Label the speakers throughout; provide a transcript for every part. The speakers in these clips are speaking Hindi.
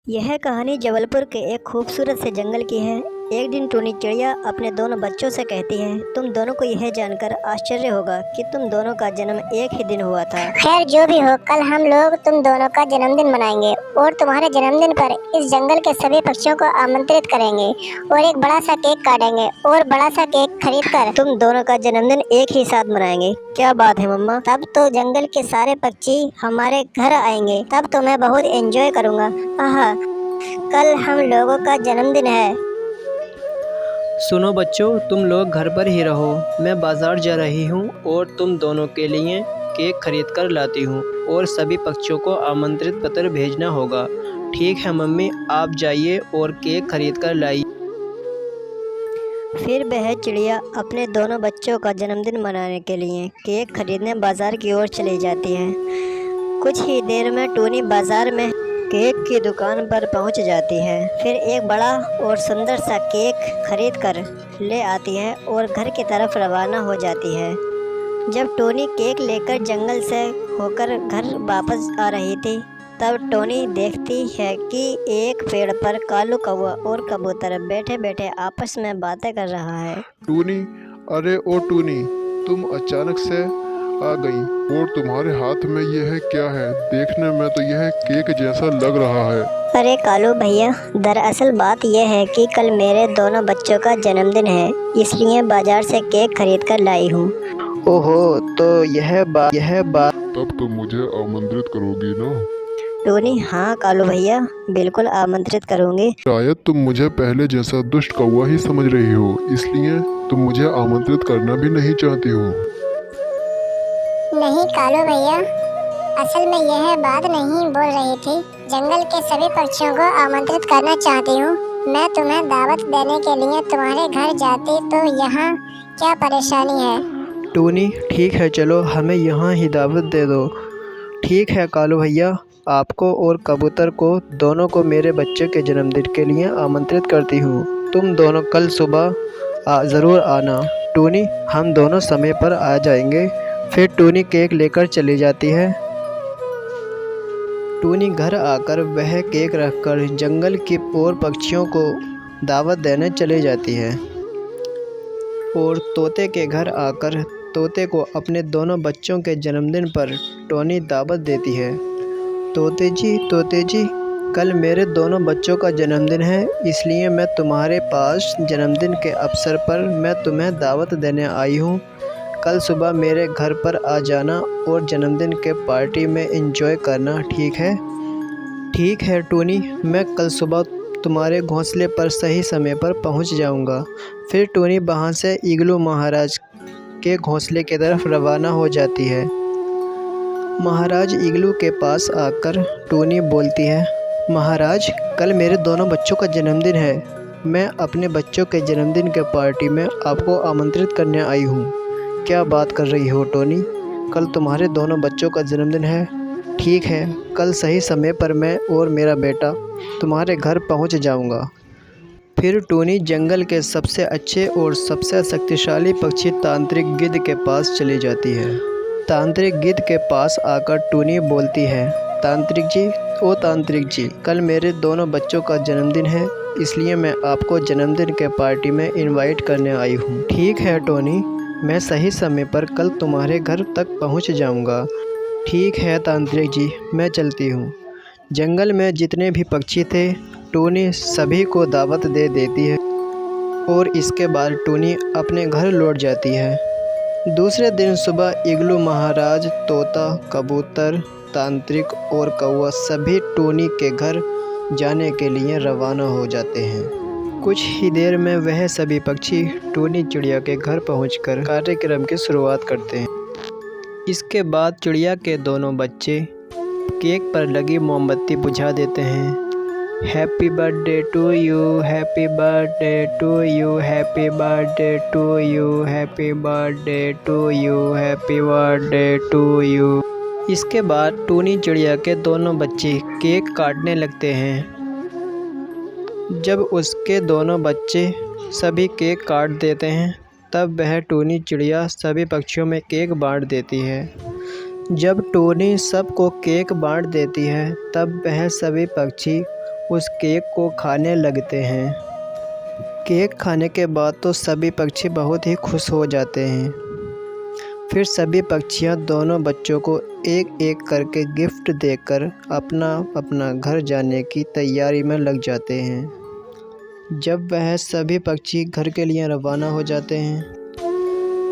Speaker 1: यह कहानी जबलपुर के एक खूबसूरत से जंगल की है। एक दिन टूनी चिड़िया अपने दोनों बच्चों से कहती है, तुम दोनों को यह जानकर आश्चर्य होगा कि तुम दोनों का जन्म एक ही दिन हुआ था।
Speaker 2: खैर जो भी हो, कल हम लोग तुम दोनों का जन्मदिन मनाएंगे और तुम्हारे जन्मदिन पर इस जंगल के सभी पक्षियों को आमंत्रित करेंगे और एक बड़ा सा केक काटेंगे और बड़ा सा केक खरीद कर
Speaker 1: तुम दोनों का जन्मदिन एक ही साथ मनाएंगे। क्या बात है मम्मा।
Speaker 2: तब तो जंगल के सारे पक्षी हमारे घर आएंगे। तब तो मैं बहुत एंजॉय करूँगा। आहा, कल हम लोगों का जन्मदिन है।
Speaker 3: सुनो बच्चों, तुम लोग घर पर ही रहो। मैं बाज़ार जा रही हूँ और तुम दोनों के लिए केक खरीद कर लाती हूँ और सभी पक्षियों को आमंत्रित पत्र भेजना होगा। ठीक है मम्मी, आप जाइए और केक खरीद कर लाइए।
Speaker 1: फिर वह चिड़िया अपने दोनों बच्चों का जन्मदिन मनाने के लिए केक खरीदने बाजार की ओर चली जाती है। कुछ ही देर में टूनी बाजार में केक की दुकान पर पहुंच जाती है। फिर एक बड़ा और सुंदर सा केक खरीद कर ले आती है और घर की तरफ रवाना हो जाती है। जब टोनी केक लेकर जंगल से होकर घर वापस आ रही थी, तब टोनी देखती है कि एक पेड़ पर कालू कौवा और कबूतर बैठे बैठे आपस में बातें कर रहा है।
Speaker 4: टूनी, अरे ओ टूनी, तुम अचानक से आ गई और तुम्हारे हाथ में यह क्या है? देखने में तो यह केक जैसा लग रहा है।
Speaker 2: अरे कालू भैया, दरअसल बात यह है कि कल मेरे दोनों बच्चों का जन्मदिन है, इसलिए बाजार से केक खरीद कर लाई हूँ।
Speaker 3: ओहो, तो यह बात
Speaker 4: तब तो मुझे आमंत्रित करोगी ना?
Speaker 1: टोनी, हाँ कालू भैया, बिल्कुल आमंत्रित करूँगी।
Speaker 4: शायद तुम मुझे पहले जैसा दुष्ट कौवा ही समझ रही हो, इसलिए तुम मुझे आमंत्रित करना भी नहीं चाहती हो।
Speaker 2: नहीं कालू भैया, असल में यह बात नहीं बोल रही थी। जंगल के सभी पक्षियों को आमंत्रित करना चाहती हूँ। मैं तुम्हें दावत देने के लिए तुम्हारे घर जाती तो यहाँ क्या परेशानी है?
Speaker 3: टूनी, ठीक है, चलो हमें यहाँ ही दावत दे दो। ठीक है कालू भैया, आपको और कबूतर को दोनों को मेरे बच्चे के जन्मदिन के लिए आमंत्रित करती हूँ। तुम दोनों कल सुबह ज़रूर आना। टूनी, हम दोनों समय पर आ जाएंगे। फिर टूनी केक लेकर चली जाती है। टूनी घर आकर वह केक रखकर जंगल की और पक्षियों को दावत देने चली जाती है और तोते के घर आकर तोते को अपने दोनों बच्चों के जन्मदिन पर टोनी दावत देती है। तोते जी, कल मेरे दोनों बच्चों का जन्मदिन है, इसलिए मैं तुम्हारे पास जन्मदिन के अवसर पर मैं तुम्हें दावत देने आई हूँ। कल सुबह मेरे घर पर आ जाना और जन्मदिन के पार्टी में एंजॉय करना, ठीक है? ठीक है टोनी, मैं कल सुबह तुम्हारे घोंसले पर सही समय पर पहुंच जाऊंगा। फिर टोनी वहां से ईगलू महाराज के घोंसले की तरफ रवाना हो जाती है। महाराज ईगलू के पास आकर टोनी बोलती है, महाराज, कल मेरे दोनों बच्चों का जन्मदिन है। मैं अपने बच्चों के जन्मदिन के पार्टी में आपको आमंत्रित करने आई हूँ। क्या बात कर रही हो टोनी? कल तुम्हारे दोनों बच्चों का जन्मदिन है। ठीक है, कल सही समय पर मैं और मेरा बेटा तुम्हारे घर पहुंच जाऊंगा। फिर टोनी जंगल के सबसे अच्छे और सबसे शक्तिशाली पक्षी तांत्रिक गिद्ध के पास चली जाती है। तांत्रिक गिद्ध के पास आकर टोनी बोलती है, तांत्रिक जी, ओ तांत्रिक जी, कल मेरे दोनों बच्चों का जन्मदिन है, इसलिए मैं आपको जन्मदिन के पार्टी में इनवाइट करने आई हूँ। ठीक है टोनी, मैं सही समय पर कल तुम्हारे घर तक पहुंच जाऊंगा। ठीक है तांत्रिक जी, मैं चलती हूँ। जंगल में जितने भी पक्षी थे, टोनी सभी को दावत दे देती है और इसके बाद टोनी अपने घर लौट जाती है। दूसरे दिन सुबह ईगलू महाराज, तोता, कबूतर, तांत्रिक और कौवा सभी टोनी के घर जाने के लिए रवाना हो जाते हैं। कुछ ही देर में वह सभी पक्षी टोनी चिड़िया के घर पहुंचकर कार्यक्रम की शुरुआत करते हैं। इसके बाद चिड़िया के दोनों बच्चे केक पर लगी मोमबत्ती बुझा देते हैं। Happy birthday to you, happy birthday to you, happy birthday to you, happy birthday to you, happy birthday to you. इसके बाद टोनी चिड़िया के दोनों बच्चे केक काटने लगते हैं। जब उसके दोनों बच्चे सभी केक काट देते हैं, तब वह टोनी चिड़िया सभी पक्षियों में केक बांट देती है। जब टोनी सबको केक बांट देती है, तब वह सभी पक्षी उस केक को खाने लगते हैं। केक खाने के बाद तो सभी पक्षी बहुत ही खुश हो जाते हैं। फिर सभी पक्षियां दोनों बच्चों को एक एक करके गिफ्ट देकर अपना अपना घर जाने की तैयारी में लग जाते हैं। जब वह सभी पक्षी घर के लिए रवाना हो जाते हैं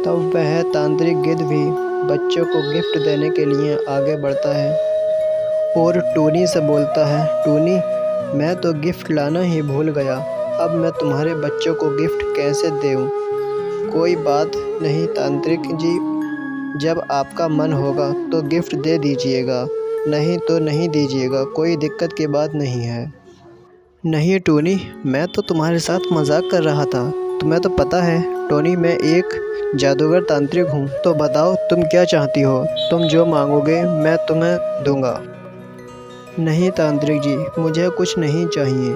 Speaker 3: तब वह तांत्रिक गिद्ध भी बच्चों को गिफ्ट देने के लिए आगे बढ़ता है और टूनी से बोलता है, टूनी, मैं तो गिफ्ट लाना ही भूल गया। अब मैं तुम्हारे बच्चों को गिफ्ट कैसे दूँ? कोई बात नहीं तांत्रिक जी, जब आपका मन होगा तो गिफ्ट दे दीजिएगा, नहीं तो नहीं दीजिएगा, कोई दिक्कत की बात नहीं है। नहीं टूनी, मैं तो तुम्हारे साथ मजाक कर रहा था। तुम्हें तो पता है टोनी, मैं एक जादूगर तांत्रिक हूँ। तो बताओ तुम क्या चाहती हो? तुम जो मांगोगे मैं तुम्हें दूंगा। नहीं तांत्रिक जी, मुझे कुछ नहीं चाहिए।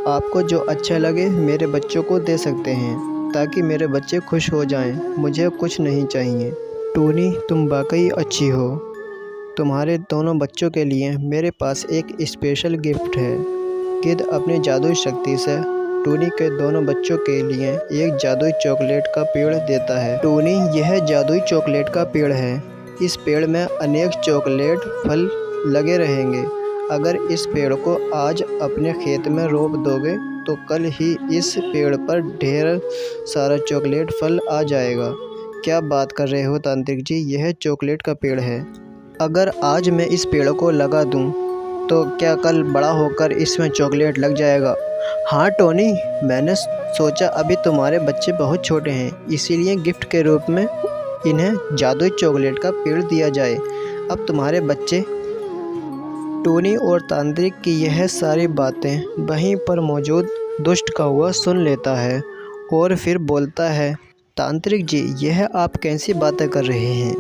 Speaker 3: आपको जो अच्छा लगे मेरे बच्चों को दे सकते हैं ताकि मेरे बच्चे खुश हो जाएं। मुझे कुछ नहीं चाहिए। टूनी, तुम वाकई अच्छी हो। तुम्हारे दोनों बच्चों के लिए मेरे पास एक स्पेशल गिफ्ट है। गिद्ध अपनी जादुई शक्ति से टूनी के दोनों बच्चों के लिए एक जादुई चॉकलेट का पेड़ देता है। टूनी, यह जादुई चॉकलेट का पेड़ है। इस पेड़ में अनेक चॉकलेट फल लगे रहेंगे। अगर इस पेड़ को आज अपने खेत में रोप दोगे तो कल ही इस पेड़ पर ढेर सारा चॉकलेट फल आ जाएगा। क्या बात कर रहे हो तांत्रिक जी, यह चॉकलेट का पेड़ है। अगर आज मैं इस पेड़ को लगा दूं तो क्या कल बड़ा होकर इसमें चॉकलेट लग जाएगा? हाँ टोनी, मैंने सोचा अभी तुम्हारे बच्चे बहुत छोटे हैं, इसीलिए गिफ्ट के रूप में इन्हें जादुई चॉकलेट का पेड़ दिया जाए। अब तुम्हारे बच्चे। टोनी और तांत्रिक की यह सारी बातें वहीं पर मौजूद दुष्ट कौवा सुन लेता है और फिर बोलता है, तांत्रिक जी, यह आप कैसी बातें कर रहे हैं?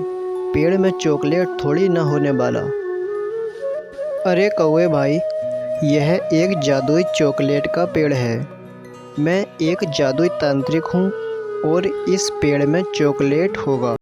Speaker 3: पेड़ में चॉकलेट थोड़ी ना होने वाला। अरे कौवे भाई, यह एक जादुई चॉकलेट का पेड़ है। मैं एक जादुई तांत्रिक हूँ और इस पेड़ में चॉकलेट होगा।